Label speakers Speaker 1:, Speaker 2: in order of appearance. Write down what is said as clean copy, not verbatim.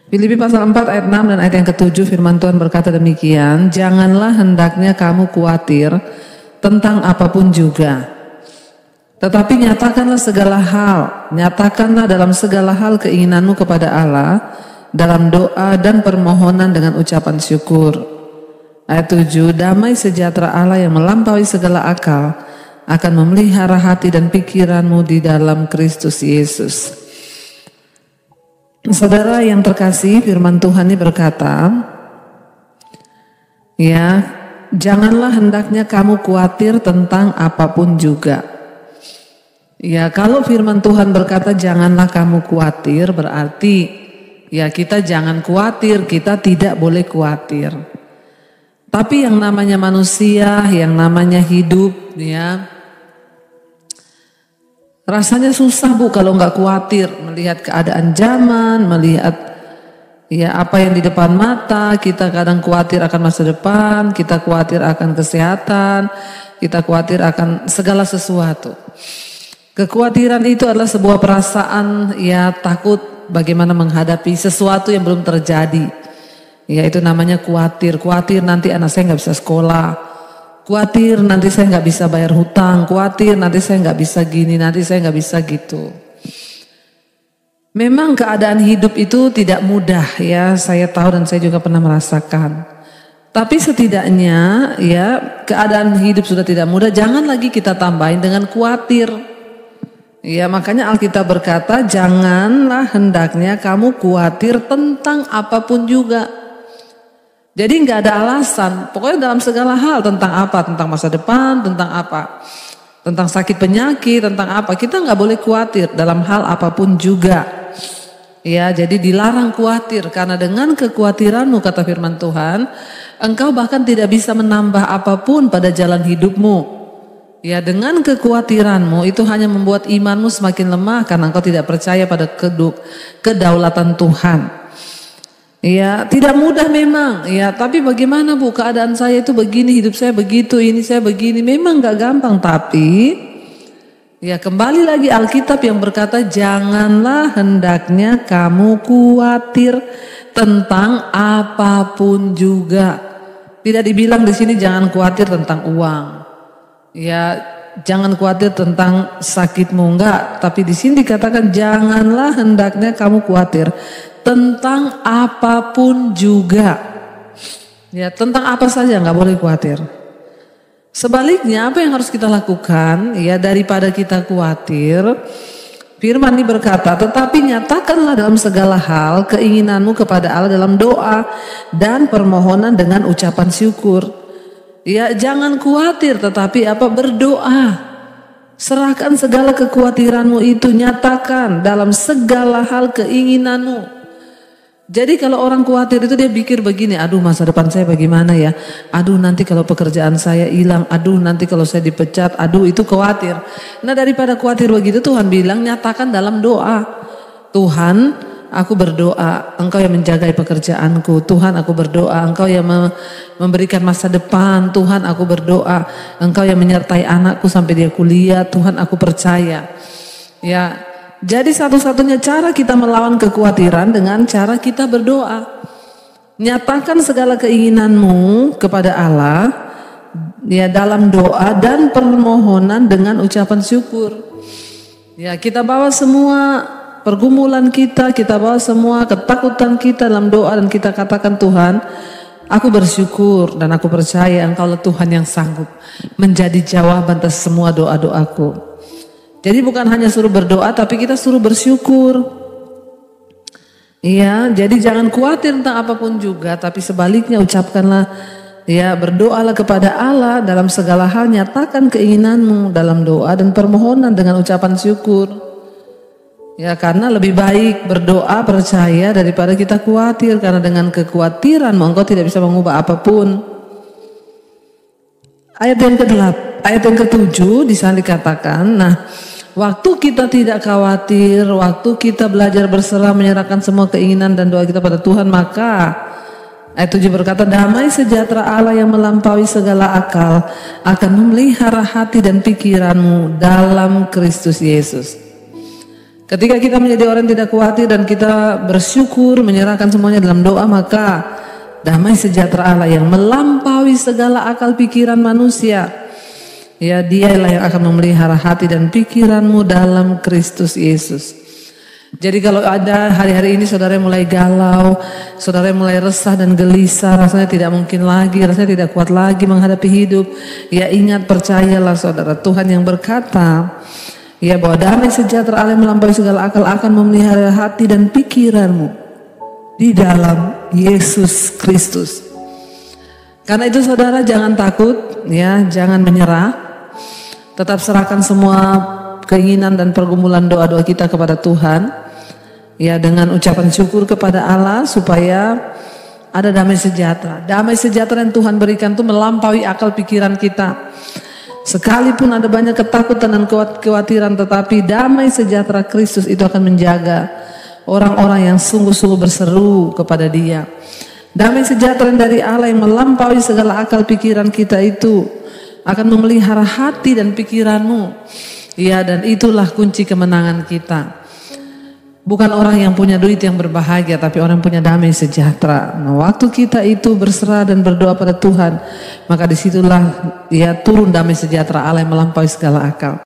Speaker 1: Filipi pasal 4 ayat 6 dan ayat yang ke-7 firman Tuhan berkata demikian, janganlah hendaknya kamu khawatir tentang apapun juga. Tetapi nyatakanlah segala hal, nyatakanlah dalam segala hal keinginanmu kepada Allah dalam doa dan permohonan dengan ucapan syukur. Ayat 7, damai sejahtera Allah yang melampaui segala akal akan memelihara hati dan pikiranmu di dalam Kristus Yesus. Saudara yang terkasih, firman Tuhan ini berkata, ya, janganlah hendaknya kamu khawatir tentang apapun juga. Ya, kalau firman Tuhan berkata janganlah kamu khawatir, berarti ya kita jangan khawatir, kita tidak boleh khawatir. Tapi yang namanya manusia, yang namanya hidup, ya rasanya susah Bu kalau nggak khawatir melihat keadaan zaman, melihat ya apa yang di depan mata. Kita kadang khawatir akan masa depan, kita khawatir akan kesehatan, kita khawatir akan segala sesuatu. Kekhawatiran itu adalah sebuah perasaan ya takut bagaimana menghadapi sesuatu yang belum terjadi. Ya itu namanya khawatir. Khawatir nanti anak saya nggak bisa sekolah. Khawatir nanti saya nggak bisa bayar hutang, khawatir nanti saya nggak bisa gini, nanti saya nggak bisa gitu. Memang keadaan hidup itu tidak mudah ya, saya tahu dan saya juga pernah merasakan. Tapi setidaknya ya keadaan hidup sudah tidak mudah, jangan lagi kita tambahin dengan khawatir. Ya makanya Alkitab berkata janganlah hendaknya kamu khawatir tentang apapun juga. Jadi nggak ada alasan, pokoknya dalam segala hal tentang apa, tentang masa depan, tentang apa, tentang sakit penyakit, tentang apa, kita nggak boleh khawatir dalam hal apapun juga. Ya, jadi dilarang khawatir karena dengan kekhawatiranmu kata firman Tuhan, engkau bahkan tidak bisa menambah apapun pada jalan hidupmu. Ya, dengan kekhawatiranmu itu hanya membuat imanmu semakin lemah karena engkau tidak percaya pada kedaulatan Tuhan. Ya, tidak mudah memang. Ya, tapi bagaimana Bu? Keadaan saya itu begini, hidup saya begitu, ini saya begini. Memang gak gampang, tapi ya kembali lagi Alkitab yang berkata janganlah hendaknya kamu khawatir tentang apapun juga. Tidak dibilang di sini jangan khawatir tentang uang. Ya, jangan khawatir tentang sakitmu, enggak. Tapi di sini dikatakan janganlah hendaknya kamu khawatir tentang apapun juga. Ya, tentang apa saja nggak boleh khawatir. Sebaliknya apa yang harus kita lakukan? Ya, daripada kita khawatir, firman ini berkata, tetapi nyatakanlah dalam segala hal keinginanmu kepada Allah dalam doa dan permohonan dengan ucapan syukur. Ya, jangan khawatir tetapi apa? Berdoa. Serahkan segala kekhawatiranmu itu, nyatakan dalam segala hal keinginanmu. Jadi kalau orang khawatir itu dia pikir begini, aduh masa depan saya bagaimana ya, aduh nanti kalau pekerjaan saya hilang, aduh nanti kalau saya dipecat, aduh itu khawatir. Nah daripada khawatir begitu Tuhan bilang nyatakan dalam doa. Tuhan aku berdoa, engkau yang menjaga pekerjaanku, Tuhan aku berdoa, engkau yang memberikan masa depan, Tuhan aku berdoa, engkau yang menyertai anakku sampai dia kuliah, Tuhan aku percaya. Ya. Jadi satu-satunya cara kita melawan kekhawatiran dengan cara kita berdoa. Nyatakan segala keinginanmu kepada Allah ya dalam doa dan permohonan dengan ucapan syukur. Ya, kita bawa semua pergumulan kita bawa semua ketakutan kita dalam doa dan kita katakan Tuhan, aku bersyukur dan aku percaya Engkaulah Tuhan yang sanggup menjadi jawaban atas semua doa-doaku. Jadi bukan hanya suruh berdoa tapi kita suruh bersyukur. Iya, jadi jangan khawatir tentang apapun juga, tapi sebaliknya ucapkanlah ya, berdoalah kepada Allah dalam segala hal, nyatakan keinginanmu dalam doa dan permohonan dengan ucapan syukur. Ya, karena lebih baik berdoa percaya daripada kita khawatir, karena dengan kekhawatiranmu engkau tidak bisa mengubah apapun. Ayat yang ke-7 di sana dikatakan, nah waktu kita tidak khawatir, waktu kita belajar berserah menyerahkan semua keinginan dan doa kita pada Tuhan, maka ayat 7 berkata damai sejahtera Allah yang melampaui segala akal akan memelihara hati dan pikiranmu dalam Kristus Yesus. Ketika kita menjadi orang yang tidak khawatir dan kita bersyukur, menyerahkan semuanya dalam doa, maka damai sejahtera Allah yang melampaui segala akal pikiran manusia, ya, dialah yang akan memelihara hati dan pikiranmu dalam Kristus Yesus. Jadi kalau ada hari-hari ini saudara mulai galau, saudara mulai resah dan gelisah, rasanya tidak mungkin lagi, rasanya tidak kuat lagi menghadapi hidup, ya ingat, percayalah saudara, Tuhan yang berkata, ya, bahwa damai sejahtera Allah yang melampaui segala akal akan memelihara hati dan pikiranmu di dalam Yesus Kristus. Karena itu saudara jangan takut, ya, jangan menyerah. Tetap serahkan semua keinginan dan pergumulan doa-doa kita kepada Tuhan, ya, dengan ucapan syukur kepada Allah supaya ada damai sejahtera. Damai sejahtera yang Tuhan berikan itu melampaui akal pikiran kita. Sekalipun ada banyak ketakutan dan kekhawatiran, tetapi damai sejahtera Kristus itu akan menjaga orang-orang yang sungguh-sungguh berseru kepada Dia. Damai sejahtera dari Allah yang melampaui segala akal pikiran kita itu akan memelihara hati dan pikiranmu. Ya, dan itulah kunci kemenangan kita. Bukan orang yang punya duit yang berbahagia, tapi orang yang punya damai sejahtera. Nah, waktu kita itu berserah dan berdoa pada Tuhan, maka disitulah, ya, turun damai sejahtera Allah yang melampaui segala akal.